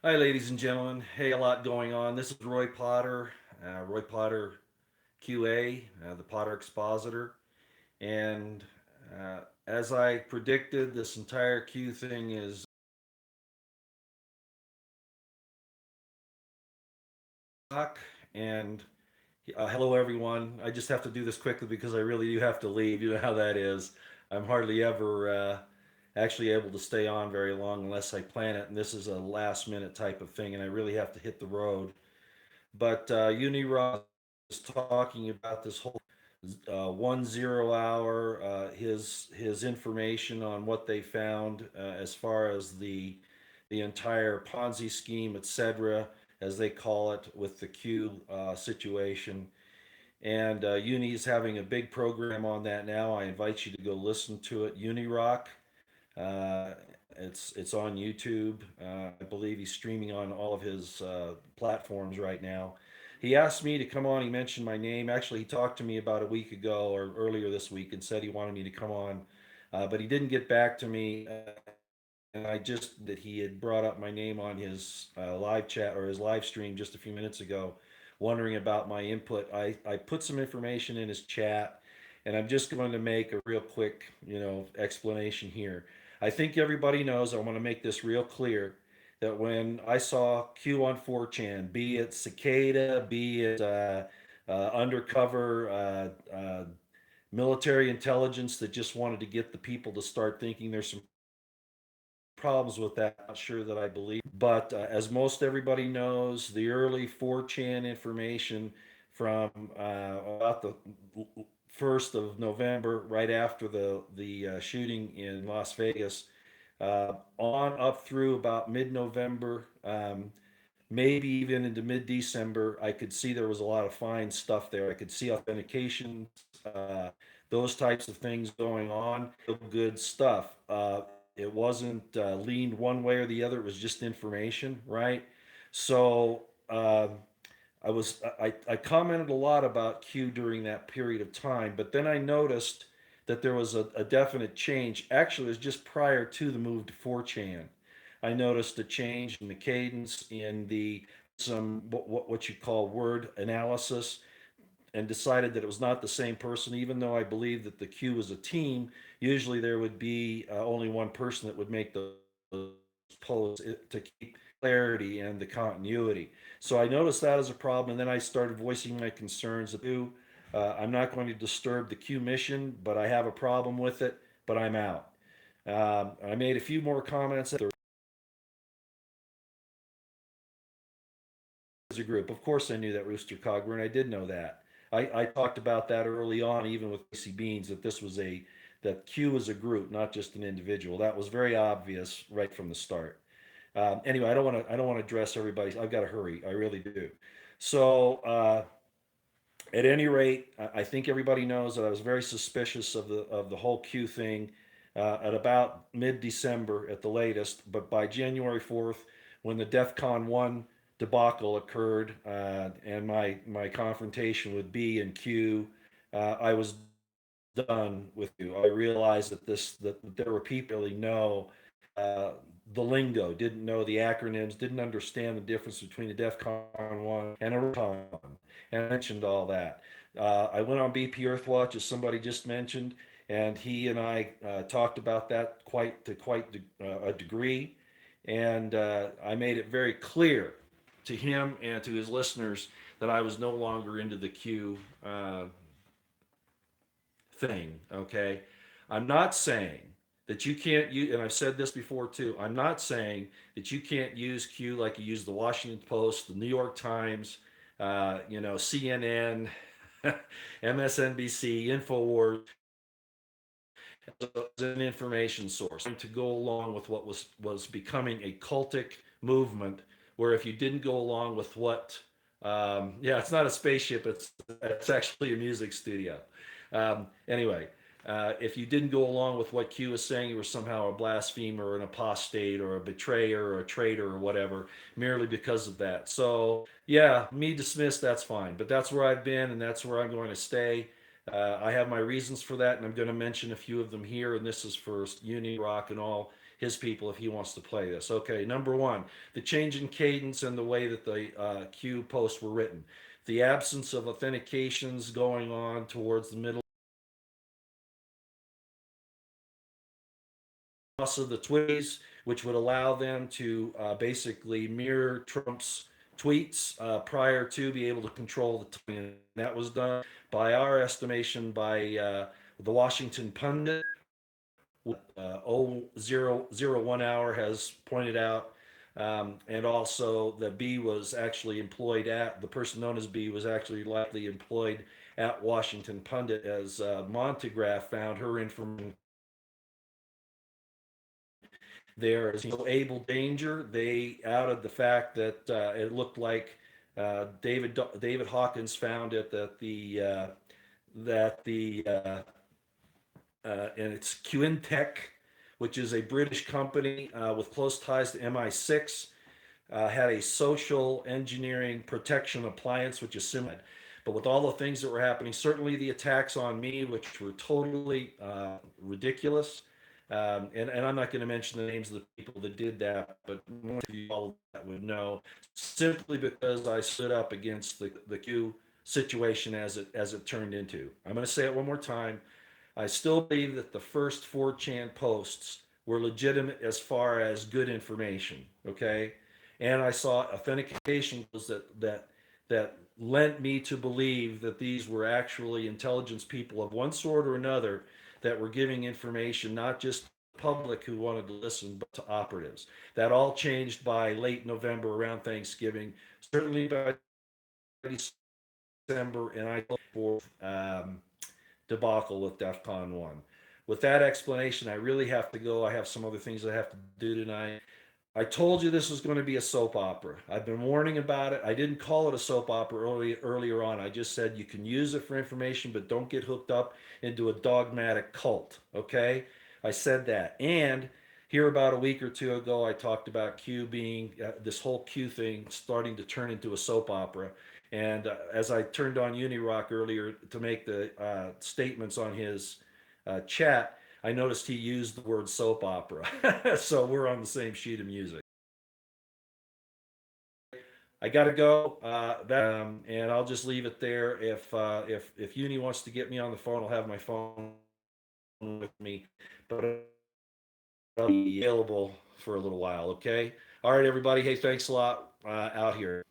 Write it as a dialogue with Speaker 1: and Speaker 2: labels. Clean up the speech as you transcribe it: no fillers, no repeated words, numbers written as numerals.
Speaker 1: Hi, ladies and gentlemen. Hey, a lot going on. This is Roy Potter QA, the Potter Expositor. And as I predicted, this entire Q thing is and hello, everyone. I just have to do this quickly because I really do have to leave. You know how that is. I'm hardly ever actually able to stay on very long unless I plan it. And this is a last minute type of thing, and I really have to hit the road. But Unirock is talking about this whole 1 0 hour, his information on what they found as far as the entire Ponzi scheme, etc., as they call it, with the Q situation. And Uni is having a big program on that now. I invite you to go listen to it. Unirock. Uh, it's on YouTube. I believe he's streaming on all of his platforms right now. He asked me to come on. He mentioned my name. Actually, he talked to me about a week ago or earlier this week and said he wanted me to come on, but he didn't get back to me. And I just that he had brought up my name on his live chat or his live stream just a few minutes ago, wondering about my input. I put some information in his chat, and I'm just going to make a real quick, explanation here. I think everybody knows. I want to make this real clear that when I saw Q on 4chan, be it Cicada, be it undercover military intelligence that just wanted to get the people to start thinking there's some problems with that. I'm not sure that I believe, but as most everybody knows, the early 4chan information from about the 1st of November, right after the shooting in Las Vegas, on up through about mid-November, maybe even into mid-December, I could see there was a lot of fine stuff there. I could see authentication, those types of things going on. Good stuff. It wasn't leaned one way or the other. It was just information, right? So I commented a lot about Q during that period of time, but then I noticed that there was a definite change. Actually, it was just prior to the move to 4chan. I noticed a change in the cadence in the some what you call word analysis, and decided that it was not the same person. Even though I believe that the Q was a team, usually there would be only one person that would make those posts to keep clarity and the continuity. So I noticed that as a problem, and then I started voicing my concerns about. I'm not going to disturb the Q mission, but I have a problem with it. But I'm out. I made a few more comments as a group. Of course, I knew that Rooster Cogburn. I did know that. I talked about that early on, even with Casey Beans, that this was that Q was a group, not just an individual. That was very obvious right from the start. Anyway, I don't want to address everybody. I've got to hurry. I really do. So at any rate, I think everybody knows that I was very suspicious of the whole Q thing at about mid-December at the latest. But by January 4th, when the DEF CON 1 debacle occurred and my confrontation with B and Q, I was done with you. I realized that there were people who really know uh, the lingo, didn't know the acronyms, didn't understand the difference between a DEF CON 1 and a ROCON, and I mentioned all that. I went on BP Earthwatch, as somebody just mentioned, and he and I talked about that a degree, and I made it very clear to him and to his listeners that I was no longer into the Q thing. Okay, I'm not saying that you can't use, and I've said this before too. I'm not saying that you can't use Q like you use the Washington Post, the New York Times, CNN, MSNBC, Infowars as an information source to go along with what was becoming a cultic movement. Where if you didn't go along with what, yeah, it's not a spaceship. It's actually a music studio. Anyway, if you didn't go along with what Q was saying, you were somehow a blasphemer or an apostate or a betrayer or a traitor or whatever, merely because of that. So, yeah, me dismissed, that's fine. But that's where I've been and that's where I'm going to stay. I have my reasons for that, and I'm going to mention a few of them here. And this is for Uni Rock and all. his people if he wants to play this. Okay, number one, the change in cadence and the way that the Q posts were written. The absence of authentications going on towards the middle. Also, the tweets, which would allow them to basically mirror Trump's tweets prior to be able to control the tweet. And that was done by our estimation by the Washington Pundit. 001 hour has pointed out. And also, the B was actually employed at, the person known as B was actually likely employed at Washington Pundit, as Montegraph found her information there as Abel Danger. They outed the fact that it looked like David Hawkins found it that and it's Quintech, which is a British company with close ties to MI6, had a social engineering protection appliance, which is similar. But with all the things that were happening, certainly the attacks on me, which were totally ridiculous, and I'm not going to mention the names of the people that did that, but most of you all that would know, simply because I stood up against the Q situation as it turned into. I'm going to say it one more time. I still believe that the first 4chan posts were legitimate as far as good information. Okay, and I saw authentication that lent me to believe that these were actually intelligence people of one sort or another that were giving information, not just the public who wanted to listen, but to operatives. That all changed by late November, around Thanksgiving, certainly by December, and I for debacle with DEF CON 1. With that explanation, I really have to go. I have some other things I have to do tonight. I told you this was going to be a soap opera. I've been warning about it. I didn't call it a soap opera earlier on. I just said you can use it for information, but don't get hooked up into a dogmatic cult. Okay? I said that. And here about a week or two ago, I talked about Q being this whole Q thing starting to turn into a soap opera. And as I turned on Unirock earlier to make the statements on his chat, I noticed he used the word soap opera. So we're on the same sheet of music. I got to go, and I'll just leave it there. If Uni wants to get me on the phone, I'll have my phone with me, but I'll be available for a little while. Okay. All right, everybody. Hey, thanks a lot. Out here.